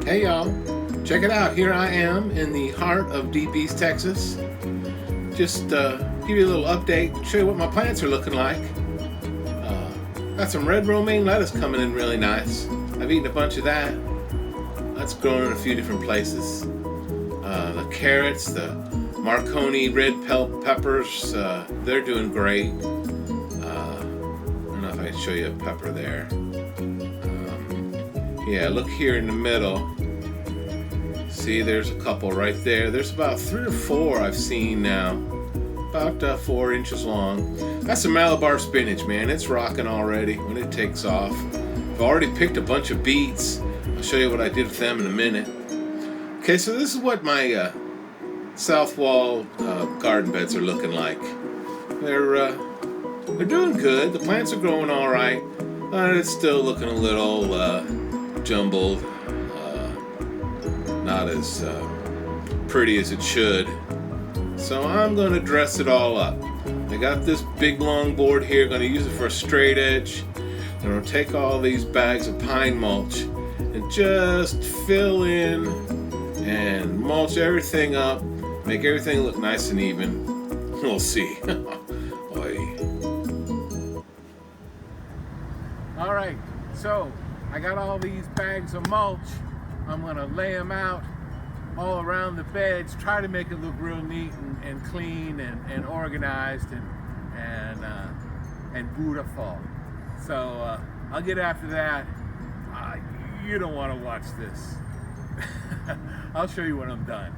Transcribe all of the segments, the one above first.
Hey y'all, check it out. Here I am in the heart of Deep East Texas. Just give you a little update, show you what my plants are looking like. Got some red romaine lettuce coming in really nice. I've eaten a bunch of that. That's grown in a few different places. The carrots, the Marconi red peppers, they're doing great. I don't know if I can show you a pepper there. Yeah, look here in the middle. See, there's a couple right there. There's about 3 or 4 I've seen now. About 4 inches long. That's some Malabar spinach, man. It's rocking already when it takes off. I've already picked a bunch of beets. I'll show you what I did with them in a minute. Okay, so this is what my south wall garden beds are looking like. They're doing good. The plants are growing all right. It's still looking a little jumbled. Not as pretty as it should. So I'm going to dress it all up. I got this big long board here. Going to use it for a straight edge. I'm going to take all these bags of pine mulch and just fill in and mulch everything up. Make everything look nice and even. We'll see. All right, so I got all these bags of mulch. I'm gonna lay them out all around the beds, try to make it look real neat and clean and organized and beautiful. So I'll get after that. You don't want to watch this. I'll show you when I'm done.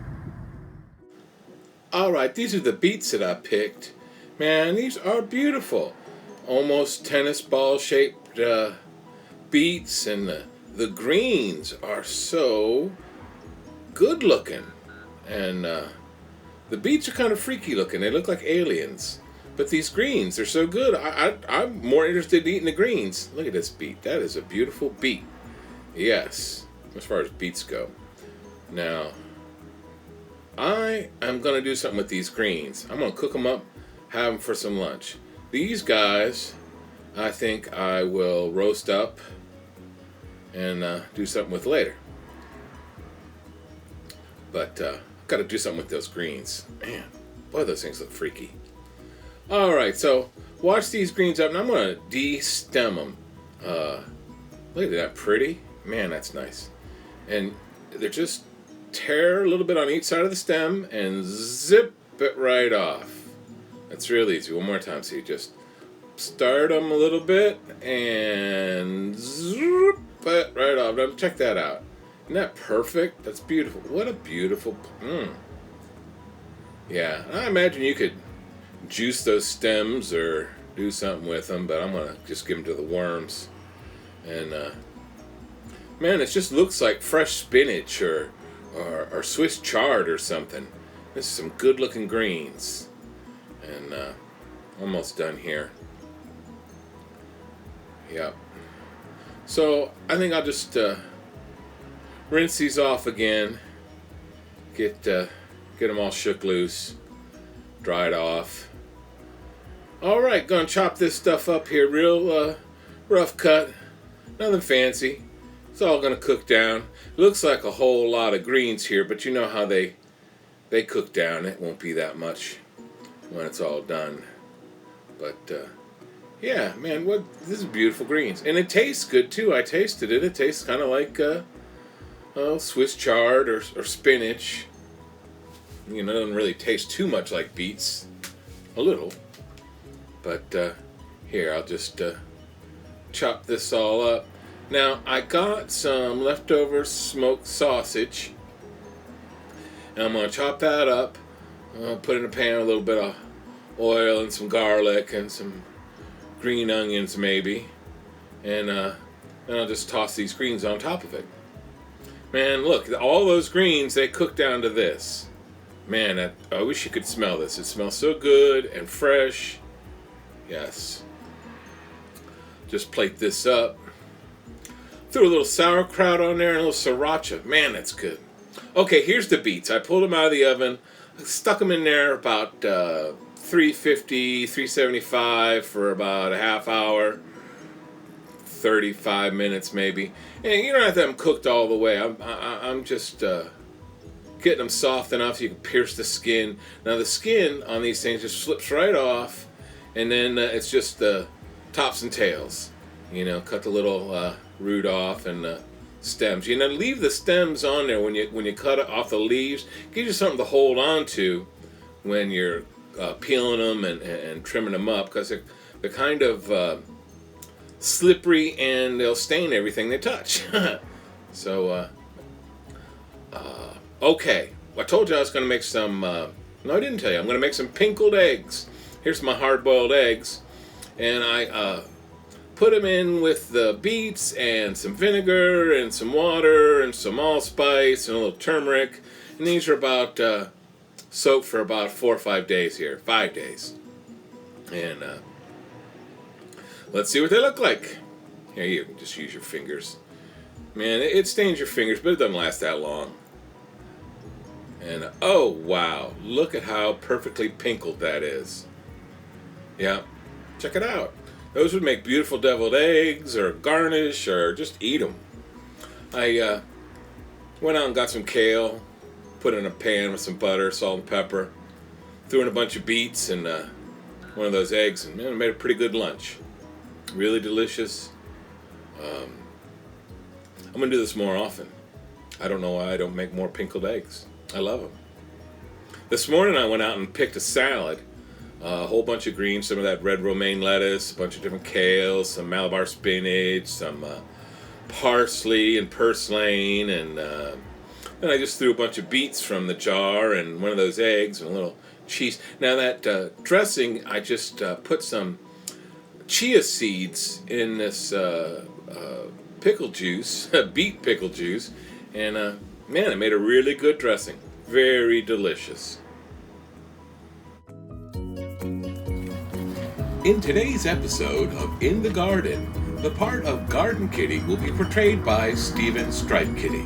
All right, these are the beets that I picked. Man, these are beautiful. Almost tennis ball shaped beets, and the greens are so good looking, and the beets are kind of freaky looking. They look like aliens, but these greens are so good. I'm more interested in eating the greens. Look at this beet. That is a beautiful beet. Yes, as far as beets go. Now I am going to do something with these greens. I'm going to cook them up, have them for some lunch. These guys I think I will roast up and do something with later. But got to do something with those greens. Man, boy, those things look freaky. All right, so wash these greens up, and I'm going to de-stem them. Look at that, pretty. Man, that's nice. And they're just tear a little bit on each side of the stem and zip it right off. That's real easy. One more time, so you just start them a little bit and zip it right off. Now, check that out. Isn't that perfect? That's beautiful. What a beautiful... Yeah, I imagine you could juice those stems or do something with them, but I'm going to just give them to the worms. And, man, it just looks like fresh spinach or Swiss chard or something. This is some good-looking greens. And almost done here. Yep. So I think I'll just rinse these off again. Get them all shook loose, dried off. All right, gonna chop this stuff up here, real rough cut, nothing fancy. It's all gonna cook down. Looks like a whole lot of greens here, but you know how they cook down. It won't be that much when it's all done. But yeah, man, this is beautiful greens, and it tastes good too. I tasted it. It tastes kind of like Swiss chard or spinach. You know, it doesn't really taste too much like beets. A little, but here, I'll just chop this all up. Now I got some leftover smoked sausage, and I'm gonna chop that up. Put in a pan a little bit of oil and some garlic and some green onions maybe, and then I'll just toss these greens on top of it. Man, look, all those greens, they cook down to this. Man, I wish you could smell this. It smells so good and fresh. Yes. Just plate this up. Threw a little sauerkraut on there and a little sriracha. Man, that's good. Okay, here's the beets. I pulled them out of the oven. Stuck them in there about 350, 375 for about a half hour. 35 minutes maybe. And you don't have to have them cooked all the way. I'm just getting them soft enough so you can pierce the skin. Now the skin on these things just slips right off, and then it's just the tops and tails. You know, cut the little root off and stems. You know, leave the stems on there when you cut it off the leaves. Gives you something to hold on to when you're peeling them and trimming them up, because they're kind of slippery and they'll stain everything they touch. So, okay. I told you I was going to make some, no, I didn't tell you. I'm going to make some pinkled eggs. Here's my hard-boiled eggs. And I put them in with the beets and some vinegar and some water and some allspice and a little turmeric. And these are about soaked for about 4 or 5 days here. 5 days. And let's see what they look like. Here, you can just use your fingers. Man, it stains your fingers, but it doesn't last that long. And oh wow, look at how perfectly pinkled that is. Yeah, check it out. Those would make beautiful deviled eggs or garnish or just eat them. I went out and got some kale, put it in a pan with some butter, salt and pepper, threw in a bunch of beets and one of those eggs, and man, it made a pretty good lunch. Really delicious. I'm going to do this more often. I don't know why I don't make more pinkled eggs. I love them. This morning I went out and picked a salad. A whole bunch of greens, some of that red romaine lettuce, a bunch of different kales, some Malabar spinach, some parsley and purslane, and then I just threw a bunch of beets from the jar and one of those eggs and a little cheese. Now that dressing, I just put some chia seeds in this pickle juice, beet pickle juice, and man, it made a really good dressing. Very delicious. In today's episode of In the Garden, the part of Garden Kitty will be portrayed by Stephen Stripe Kitty.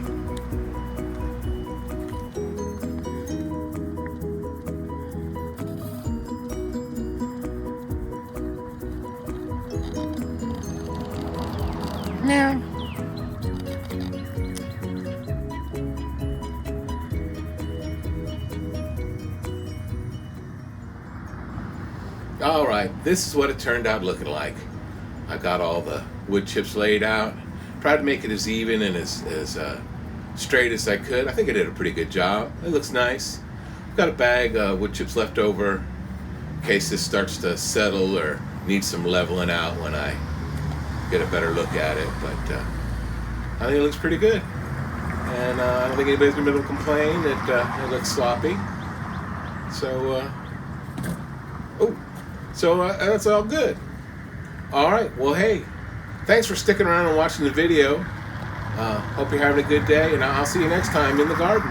Meow. All right, this is what it turned out looking like. I got all the wood chips laid out, tried to make it as even and as straight as I could. I think I did a pretty good job. It looks nice. I've got a bag of wood chips left over in case this starts to settle or needs some leveling out when I get a better look at it. But I think it looks pretty good. And I don't think anybody's going to be able to complain that it looks sloppy. So, that's all good. All right, well, hey, thanks for sticking around and watching the video. Hope you're having a good day, and I'll see you next time in the garden.